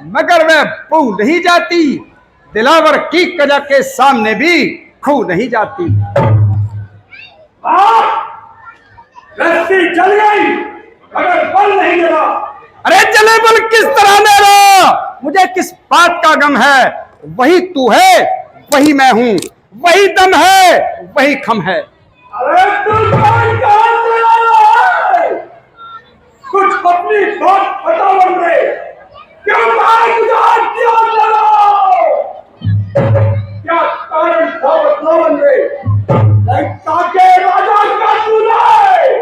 मगर वह बू नहीं जाती, दिलावर की कजा के सामने भी खू नहीं जाती। रस्सी जल गई मगर बल नहीं जला। अरे जले बल किस तरह मेरा, मुझे किस बात का गम है। वही तू है वही मैं हूं, वही दम है वही खम है। अरे तू कहां से आया है? कुछ अपनी बात बता बंदे, क्यों भाई गुजार किया चलो? क्या कारण था बता बंदे? लंका के राजा का तूने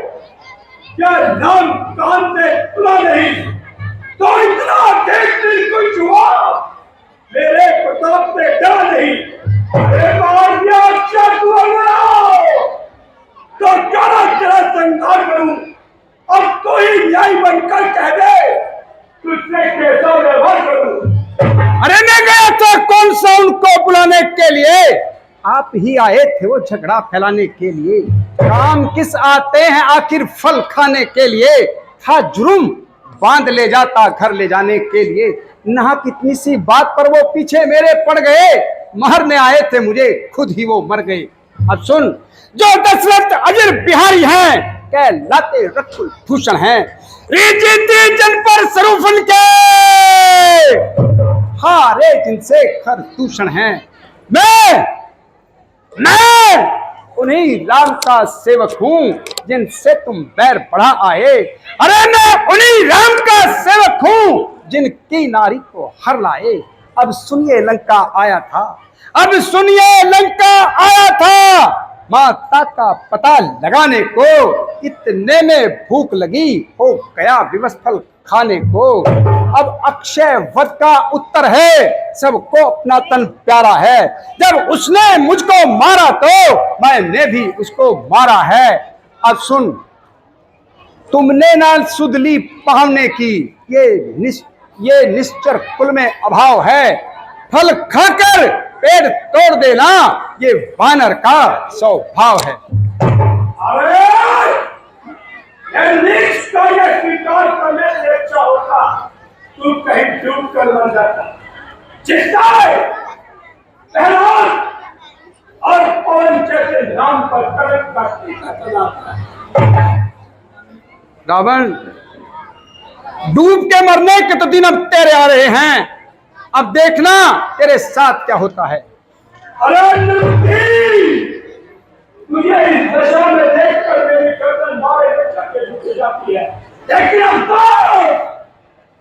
क्या नाम कान से सुना नहीं? तो इतना देख दिल कुछ हुआ, मेरे प्रताप से डरा नहीं। एक बार दिया अक्षर तू तो कड़ा कड़ा संघार करूं। अब तो ही न्याय बनकर कह दे तुझसे कैसा व्यवहार करूं। अरे मैं गया था कौन सा उनको बुलाने के लिए, आप ही आए थे वो झगड़ा फैलाने के लिए। काम किस आते हैं आखिर फल खाने के लिए, था जुर्म बांध ले जाता घर ले जाने के लिए। नहा कितनी सी बात पर वो पीछे मेरे पड़ गए, मारने आए थे मुझे खुद ही वो मर गए। अब सुन, जो दशरथ अजर बिहारी हैं, कहलाते रघुकुल भूषण हैं, रीति जन पर सरूफन के हारे जिनसे खर दूषण हैं। मैं उन्हीं राम का सेवक हूं जिनसे तुम बैर बढ़ा आए। अरे मैं उन्हीं राम का सेवक हूं जिनकी नारी को हर लाए। अब सुनिए लंका आया था, अब सुनिए लंका आया था, माता का पता लगाने को। इतने में भूख लगी हो गया विवश फल खाने को। अब अक्षय वध का उत्तर है, सबको अपना तन प्यारा है। जब उसने मुझको मारा तो मैंने भी उसको मारा है। अब सुन, तुमने ना सुध ली पहावने की, ये निश्चर कुल में अभाव है। फल खाकर पेड़ तोड़ देना ये वानर का स्वभाव है। अरे नीच का ये स्वीकार करने से अच्छा होता तू कहीं डूब कर मर जाता। जिससे पहलवान और पवन जैसे नाम पर कड़क का टीका चलाता है। रावण, डूब के मरने के तो दिन अब तेरे आ रहे हैं, अब देखना तेरे साथ क्या होता है। अरे मुझे इस दशा में देखकर मेरी गर्दन मारे में झटके झुक जाती है, लेकिन अब तो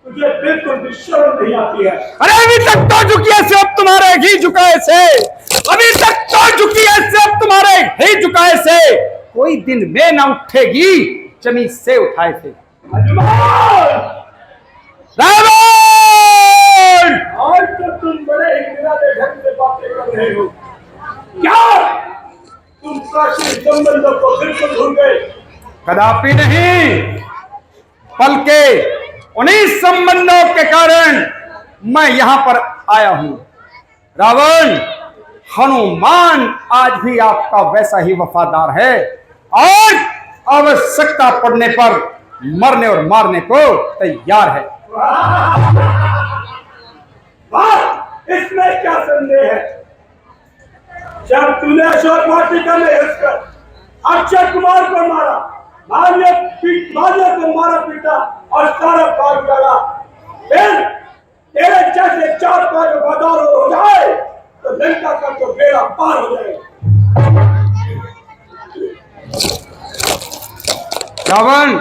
मुझे बिल्कुल भी शर्म नहीं आती है। अरे अभी तक तो झुकी ऐसे, अब तुम्हारे ही झुकाए से, अभी तक तो झुकी ऐसे, अब तुम्हारे ही झुकाए से। कोई दिन में ना उठेगी जमीन से उठाए थे। रावण, आज तो तुम बड़े ही निराले ढंग से बातें कर रहे हो। क्या तुम प्राचीन संबंधों को बिल्कुल भूल गए? कदापि नहीं, बल्कि उन्हीं संबंधों के कारण मैं यहां पर आया हूं। रावण, हनुमान आज भी आपका वैसा ही वफादार है और आवश्यकता पड़ने पर मरने और मारने को तैयार है। इसमें क्या संदेह है? जब तूने अशोक वाटिका में घुसकर अक्षय कुमार को मारा, माल्य को मारा पीटा और सारा भाग डाला, फिर तेरे जैसे चार पांच वफादार हो जाए तो लंका का तो बेड़ा पार हो जाए। रावण,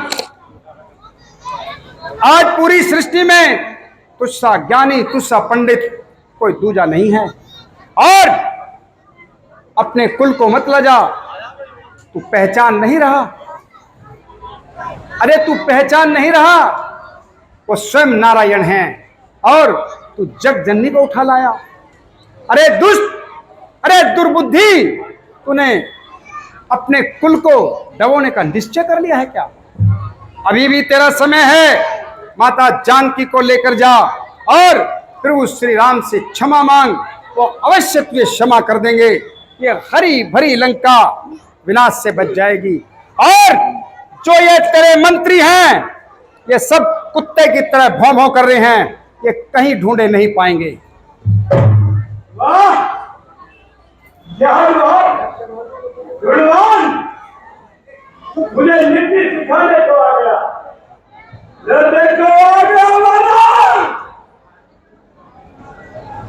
आज पूरी सृष्टि में तुझसा ज्ञानी तुझसा पंडित कोई दूजा नहीं है। और अपने कुल को मत लजा, तू पहचान नहीं रहा। अरे तू पहचान नहीं रहा, वो स्वयं नारायण हैं और तू जग जननी को उठा लाया। अरे दुष्ट, अरे दुर्बुद्धि, तूने अपने कुल को दबोने का निश्चय कर लिया है क्या? अभी भी तेरा समय है, माता जानकी को लेकर जा और प्रभु श्री राम से क्षमा मांग, वो अवश्य तुझे क्षमा कर देंगे। ये हरी भरी लंका विनाश से बच जाएगी। और जो ये तेरे मंत्री हैं, ये सब कुत्ते की तरह भौं भौं कर रहे हैं, ये कहीं ढूंढे नहीं पाएंगे। वाह, गुणवान मुझे नीति सिखाने को आ गया। देखो आ गया वाला,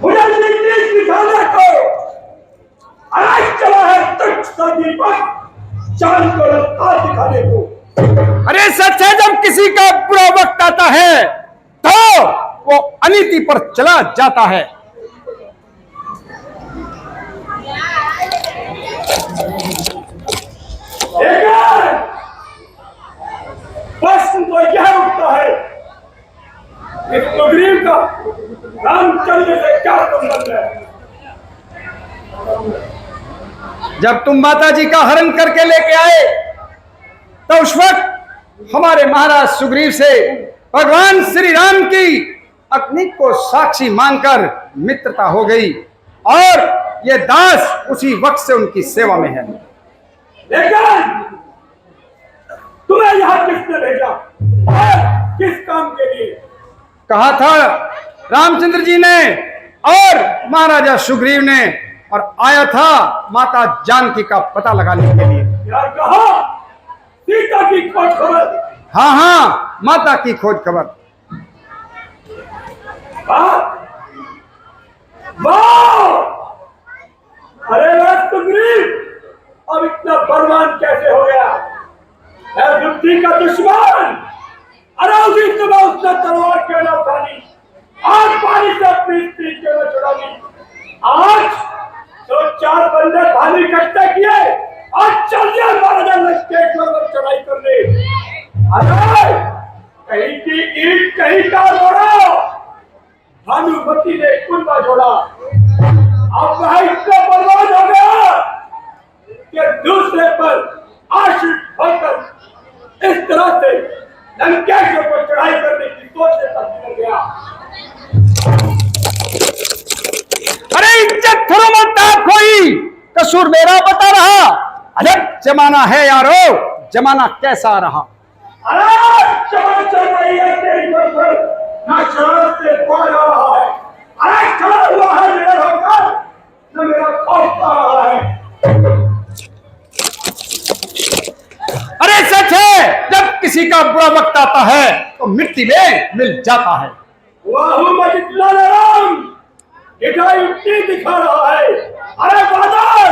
मुझे नीति सिखाने को आज चला है तुच्छ सा दीपक चांद को रास्ता दिखाने को। अरे सच है, जब किसी का बुरा वक्त आता है तो वो अनीति पर चला जाता है। प्रश्न तो यह उठता है, इस सुग्रीव का रामचंद्र से क्या संबंध है? जब तुम माता जी का हरण करके लेके आए तो उस वक्त हमारे महाराज सुग्रीव से भगवान श्री राम की अग्नि को साक्षी मानकर मित्रता हो गई और ये दास उसी वक्त से उनकी सेवा में है। लेकिन तुम्हें यहां किसने भेजा? किस काम के लिए? कहा था रामचंद्र जी ने और महाराजा सुग्रीव ने, और आया था माता जानकी का पता लगाने के लिए। क्या कहा? सीता की खोज खबर? हाँ हाँ, माता की खोज खबर। अरे राज सुग्रीव, अब इतना बलवान कैसे हो गया? बुद्धि का दुश्मन। अरे उसी सुबह उसने तलवार क्यों न उठानी, आज पानी से अपनी स्त्री क्यों न छुड़ानी? आज तो 4 बंदे भाली इकट्ठे किए और चल दिया महाराजा लंकेश पर चढ़ाई करने। अरे कहीं की ईंट कहीं का रोड़ा, भानुमती ने कुंभा जोड़ा। अब वह इतना बर्बाद हो गया कि दूसरे पर आश्रित होकर इस तरह से लंकेश्वर को चढ़ाई करने की सोच से तब्दील हो गया। अरे इज्जत थोड़ा मत कोई, कसूर मेरा बता रहा। अजब जमाना है यारो, जमाना कैसा रहा। अरे चमन चल रही है तेरी पर, ना शरारत से बोल रहा है। अरे खड़ा हुआ है मेरे होकर, न मेरा खौफ आ रहा है। अरे सच है, जब किसी का बुरा वक्त आता है तो मिट्टी में मिल जाता है। वाहू मजितला राम, इतनी दिखा रहा है। अरे बादल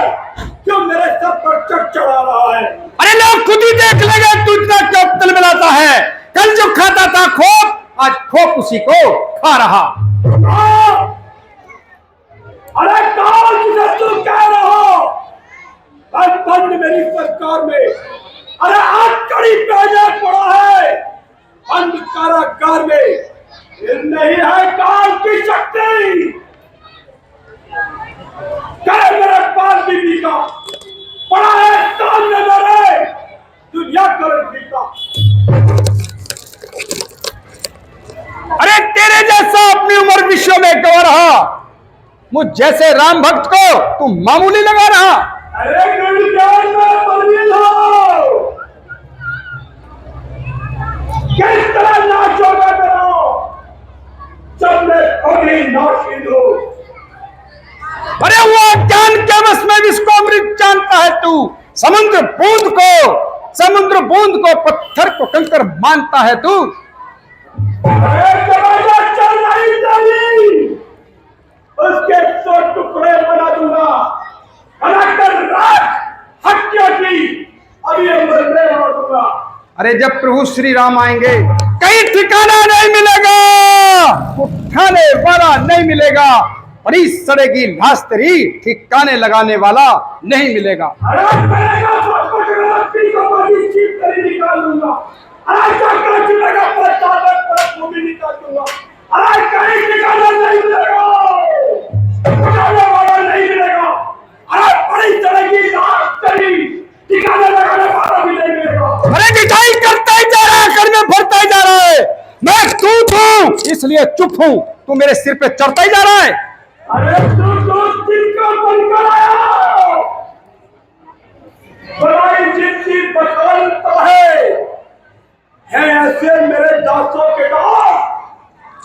क्यों मेरे सर पर चढ़ा रहा है? अरे लोग खुद ही देख लेंगे तू इतना क्यों तल मिलाता है। कल जो खाता था खोप, आज खोप उसी को खा रहा। अरे कौन किसे तू कह रहा हो? बंद मेरी सरकार में, अरे आज कड़ी पैदा पड़ा है बंद कारागार में। नहीं है काल की शक्ति, करे मेरे पास बीबी का पड़ा है सामने मेरे दुनिया करने का। अरे तेरे जैसा अपनी उम्र विश्व में गवा रहा, मुझ जैसे राम भक्त को तू मामूली लगा रहा। अरे गुलजार में परवीन हो, किस तरह नाचोगा करो जब मैं खुद ही नाशीद हूं। अरे वो ज्ञान के बस में जिसको अमृत जानता है तू, समुद्र बूंद को पत्थर को कंकर मानता है तू। अरे जमाना चल नहीं चली, उसके 100 टुकड़े बना दूंगा। बनाकर राख हत्या की अभी मरने दूंगा। अरे जब प्रभु श्री राम आएंगे कहीं ठिकाना नहीं मिलेगा, उठाने वाला नहीं मिलेगा, बड़ी सड़ेगी लाश तेरी, ठिकाने लगाने वाला नहीं मिलेगा। अरे करेगा सब कुछ रात्रि को बड़ी चीज करी निकाल दूंगा। अरे चक्कर चलेगा पर चादर पर वो भी निकाल दूंगा। अरे कहीं ठिकाना नहीं मिलेगा, ठिकाने वाला नहीं मिलेगा। अरे बड़ी सड़ेगी लाश तेरी, ठिकाने लगाने वाला भी नहीं मिलेगा। अरे दिखाई करता ही जा रहा है, कर में भरता ही जा रहा है। मैं तू हूं इसलिए चुप हूं, तू मेरे सिर पे चढ़ता ही जा रहा है। अरे तू जिसका बनकर आया, बड़ी जिंदगी बदलता है ऐसे मेरे दासों के दास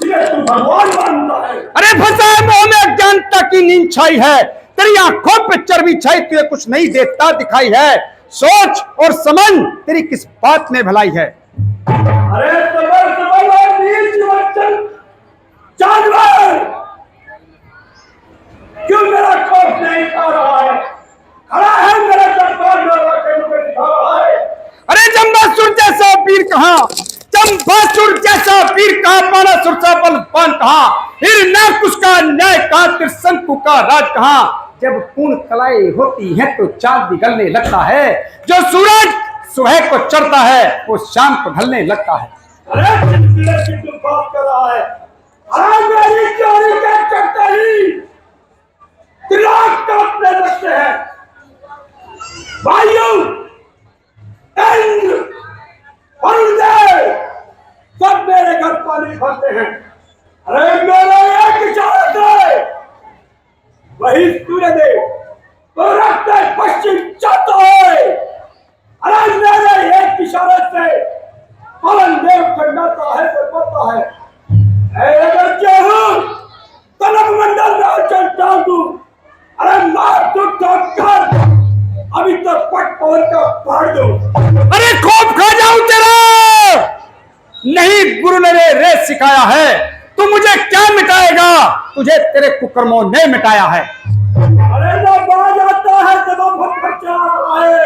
जिन्हें तू भगवान मानता है। अरे फंसा है मोह में ज्ञानता की नींद छाई है, तेरी आंखों पे चर्बी छाई, तुझे कुछ नहीं देखता दिखाई है। सोच और समझ तेरी किस बात में भलाई है। अरे सबर सबर और नीच वचन जानवर, क्यों मेरा खौफ नहीं खा रहा है? खड़ा है मेरे दरबार में आके मुझे दिखा रहा है। अरे जम्बासुर जैसा वीर कहाँ, जम्बासुर जैसा वीर कहाँ, बाणासुर सा बलवान कहाँ, हिरण्यकुश का न्याय कहाँ, त्रिशंकु का राज कहाँ। जब पूर्ण कलाएं होती हैं तो चांद निकलने लगता है, जो सूरज सुबह को चढ़ता है वो शाम को ढलने लगता है। अरे सिलसिले की तुम बात कर रहा है? अरे मेरी चोरी के चलते ही दिमाग काटने लगते हैं। भाइयों, इंद्र, वरुणदेव सब मेरे घर पानी भरते हैं। अरे मेरे एक इशारे से वही सूर्यदेव तो रखते पश्चिम जाता है। अरे मेरे एक इशारे से पवन देव खंडाता है, बढ़ता है। अगर चाहूं तो नवमंडल राजन डाल दूं। अरे मार दो कर अभी तो पट पवन का फाड़ दो। अरे खूब खा जाऊं तेरा, नहीं गुरु ने रे सिखाया है, तू मुझे क्या मिटाएगा, तुझे तेरे कुकर्मों ने मिटाया है। अरे ना बाज आता है जब फटफट चला रहा है,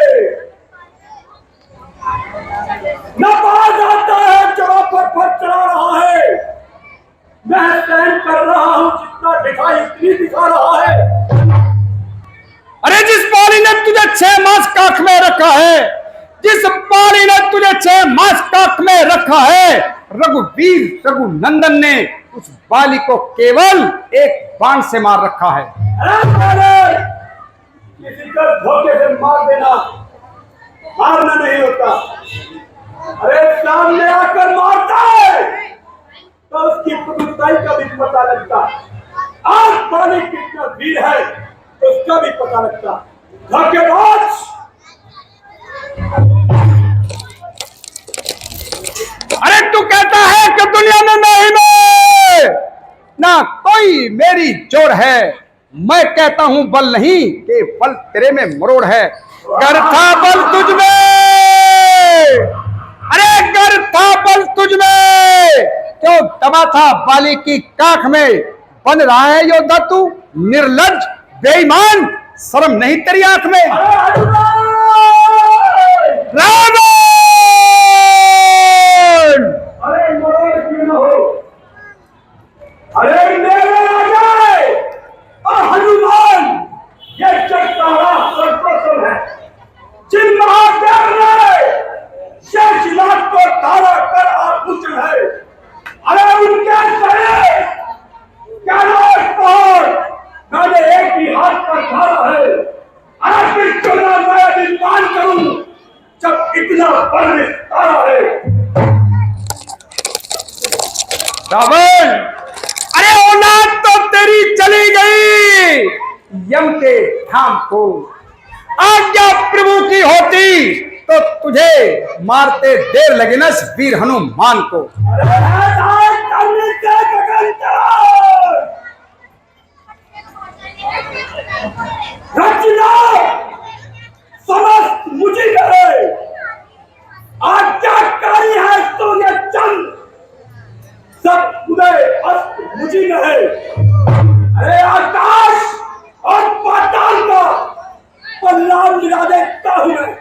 ना बाज आता है जब फटफट चला रहा है। मैं सहन कर रहा हूं, जितना दिखाई इतनी दिखा रहा है। अरे जिस पाली ने तुझे 6 मास काख में रखा है, जिस पाली ने तुझे 6 मास काख में रखा है, रघुवीर रघुनंदन ने उस बाली को केवल एक बाण से मार रखा है। अरे किसी का धोखे से मार देना मारना नहीं होता। अरे सामने आकर मारता है तो उसकी पुरुषाई का भी पता लगता। आज पानी कितना वीर है उसका भी पता लगता। धोखेबाज, अरे तू कहता है कि दुनिया में मैं ही मैं, ना कोई मेरी जोड़ है, मैं कहता हूं बल नहीं कि बल तेरे में मरोड़ है। कर था बल तुझ में, अरे कर था बल तुझ में, क्यों दबा था बाली की काख में। बन रहा है योद्धा तू निर्लज्ज बेईमान, शर्म नहीं तेरी आंख में। रावण, अरे मरोड़ क्यों न हो, अरे मेरे राजा और हनुमान ये चट्टाना सर्वप्रथम है। जिन महादेव ने शेषनाग को धारा कर आभूषण है, अरे उनके सहे कैलाश पहाड़ मैंने एक ही हाथ पर धारा है। अरे फिर क्यों ना मैं निर्माण करूं जब इतना बल विस्तारा है। रावण, अरे औलाद तो तेरी चली गई, यम के धाम को आज्ञा प्रभु की होती तो तुझे मारते देर लगे न इस वीर हनुमान को। अरे करने से गगन चढ़ो, रचना समस्त मुझे करे, आज्ञाकारी है सूर्य चंद्र सब उदय अस्त मुझे है। अरे आकाश और पाताल का पल्लाव गिरा देता हूं मैं।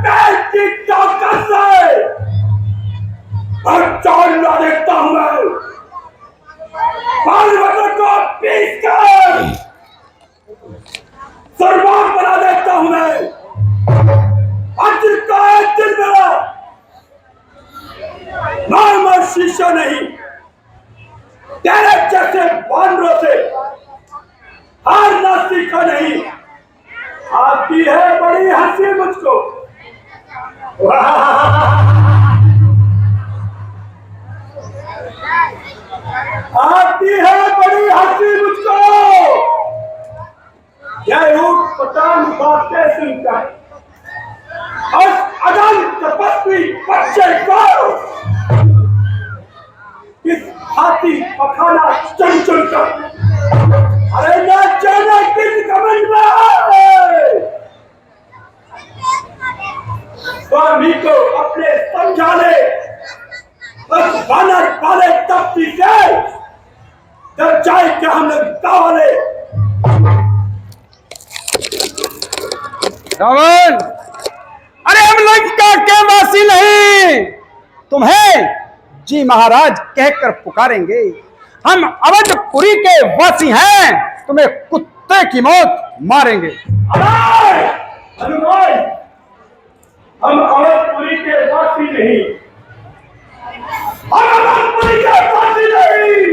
पैर की ताकत से और चाल ला देता हूं मैं। पार्वती को पीस कर सर्वांग बना देता हूं मैं। अर्जुन का दिल मेरा नाम और शीशा नहीं, तेरे जैसे बानरों से हारना सीखा नहीं। आती है बड़ी हंसी मुझको, आती है बड़ी हंसी मुझको। यह ऊट पटान बातें सुनकर और अदम तपस्वी बच्चे को किस हाथी पखाना चुन चुन कर। अरे न जाने किस कमल में है। स्वामी को अपने समझा ले, बस बानर पाले तख्ती से जब चाहे क्या हम लोग दावले। रावण, अरे हम लंका के वासी नहीं, तुम्हें जी महाराज कहकर पुकारेंगे। हम अवधपुरी के वासी हैं, तुम्हें कुत्ते की मौत मारेंगे। हनुमान, हम अवधपुरी के वासी नहीं, हम अवधपुरी के वासी नहीं।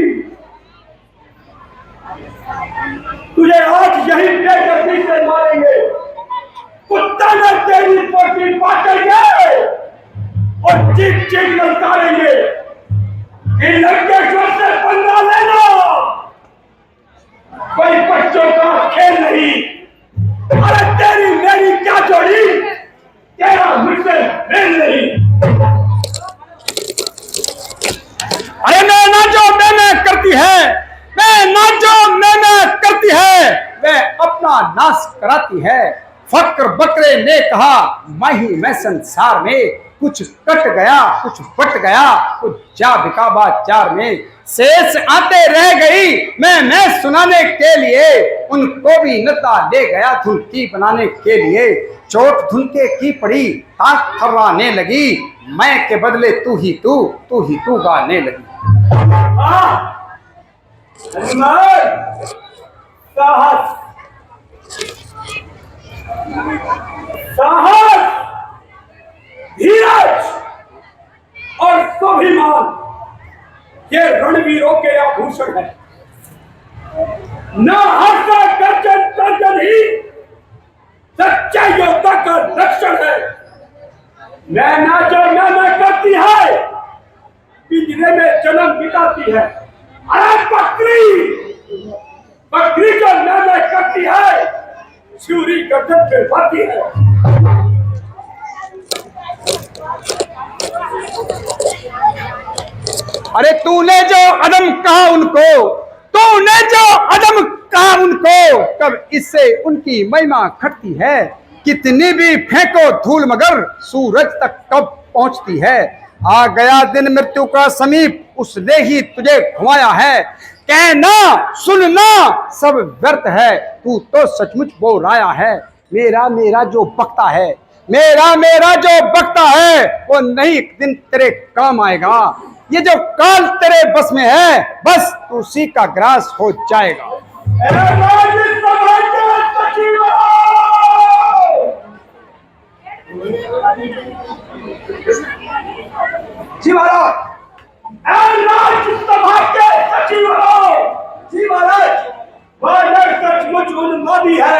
तुझे आज यही बेदर्दी से मारेंगे, कुत्ता न तेरी पोटी बांटेंगे और चीख चीख ललकारेंगे कि लंकेश्वर से पंगा लेना कोई बच्चों का खेल नहीं। अरे तेरी मेरी क्या जोड़ी, तेरा मुझसे मेल नहीं। अरे मैं जो मैं करती है, मैं ना जो मैं करती है, वह अपना नाश कराती है। फक्र बकरे ने कहा मैं संसार में, कुछ कट गया कुछ बट गया, कुछ जा बिकाबा चार में। शेष आते रह गई मैं सुनाने के लिए, उनको भी नता ले गया धुनकी बनाने के लिए। चोट धुनके की पड़ी, ताक थर्राने लगी, मैं के बदले तू ही तू गाने लगी। साहस, साहस, धीरज और स्वाभिमान, ये रणवीरों के आभूषण है। न हर्षा गर्जन तर्जन ही सच्चे योद्धा का लक्षण है। मैं ना जो मैं करती है, पिंजरे में जन्म बिताती है। अरे बकरी जो मैं करती है, छुरी गर्दन पे बाती है। अरे तूने जो अदम कहा उनको, कब इससे उनकी महिमा खटती है। कितनी भी फेंको धूल मगर सूरज तक कब पहुंचती है। आ गया दिन मृत्यु का समीप, उसने ही तुझे घुमाया है। कहना सुनना सब व्यर्थ है, तू तो सचमुच बोराया है। मेरा जो बकता है, मेरा जो बकता है, वो नहीं एक दिन तेरे काम आएगा। ये जो काल तेरे बस में है, बस तू उसी का ग्रास हो जाएगा। जी महाराज, राज्यसभा के सचिव हो। जी महाराज, वह सचमुच उन्मादी है।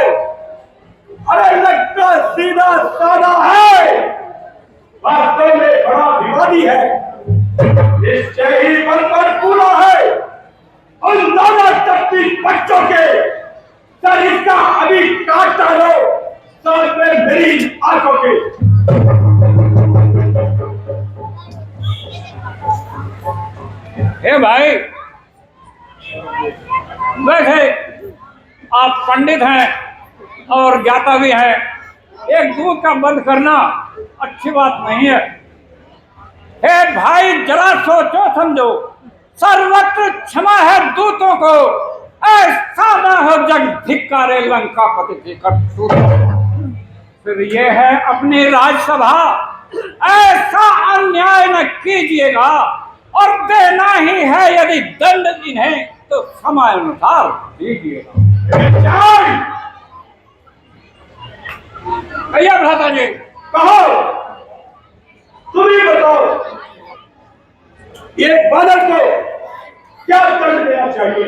अरे लगता सीधा साधा है, वास्तव में बड़ा विवादी है। निश्चय ही बनकर पूरा है उन दादा शक्ति बच्चों के। सर इसका अभी काटता लो, सर में मेरी आंखों के। हे भाई, वैसे आप पंडित हैं और ज्ञाता भी हैं, एक दूध का बंद करना अच्छी बात नहीं है। हे भाई, जरा सोचो समझो, सर्वत्र क्षमा है दूतों को, ऐसा न हो जग धिक्कारे लंका पति फिर ये है अपनी राज्यसभा, ऐसा अन्याय न कीजिएगा। और देना ही है यदि दंड इन्हें, तो समय अनुसार दीजिएगा। भैया भ्राता जी, कहो, तुम ही बताओ, ये बादल को क्या दंड देना चाहिए?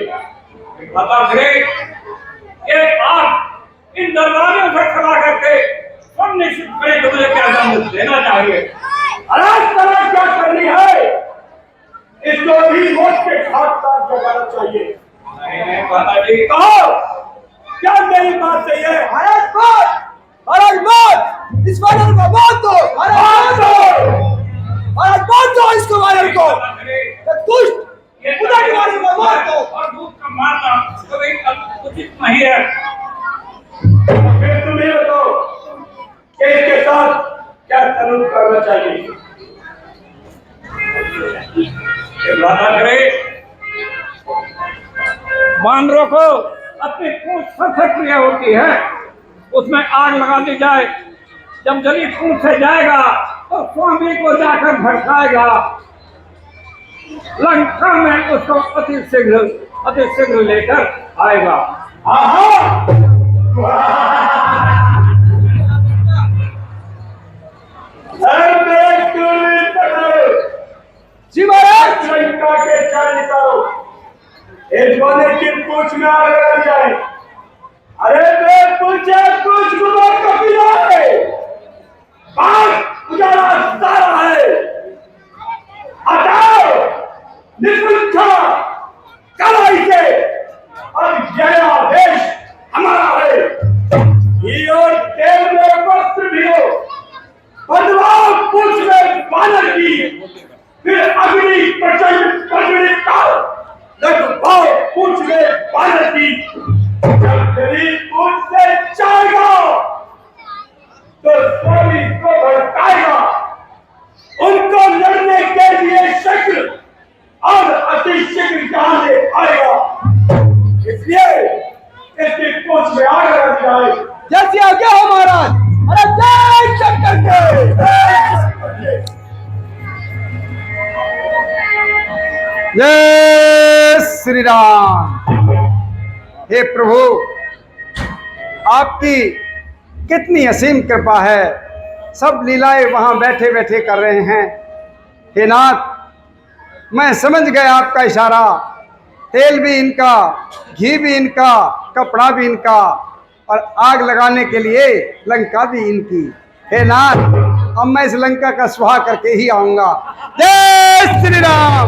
बता दे, एक बार इन दरबारों से खड़ा करके सुनिश्चित करें कि मुझे क्या दंड देना चाहिए। अरे तरह क्या करनी है, इसको भी मौत के घाट पर लगाना चाहिए। नहीं बता जी, कहो, क्या मेरी बात सही है? महाराज मौत, इस वानर को मौत दो। महाराज मौत दो इसको, वानर को। दुष्ट, विधाता करे बानरों को अपनी पूंछ सबसे प्रिय होती है, उसमें आग लगा दी जाए, जब जली पूंछ से जाएगा तो स्वामी को जाकर भड़काएगा, लंका में उसको अति शीघ्र लेकर आएगा। जी महाराज। लंका के चाल निकालो, एक वाले की पूंछ में आग लगा जाए। अरे बे पूछे कुछ गुना कबीरा है, बात उजाला सारा है, हटाओ निष्ठा कलाई से, अब यह आदेश हमारा है। घी और तेल में वस्त्र भिगो, बदलाव पूछ में बानर की, फिर अग्नि प्रचंड पगड़ी काल, लगभाव पूछ में बानर की। जब तेरी पूछ से जाएगा तो स्वामी को भड़काएगा, उनको लड़ने के लिए शीघ्र और अति शीघ्र जान ले आएगा। इसलिए इसकी पूछ में आग लग जाए। जैसी आज्ञा हो महाराज। अरे जय शंकर के। जय श्री राम। हे प्रभु, आपकी कितनी असीम कृपा है, सब लीलाएं वहां बैठे बैठे कर रहे हैं। हे नाथ, मैं समझ गया आपका इशारा, तेल भी इनका, घी भी इनका, कपड़ा भी इनका, और आग लगाने के लिए लंका भी इनकी। हे नाथ, अब मैं इस लंका का स्वाहा करके ही आऊंगा। जय श्री राम।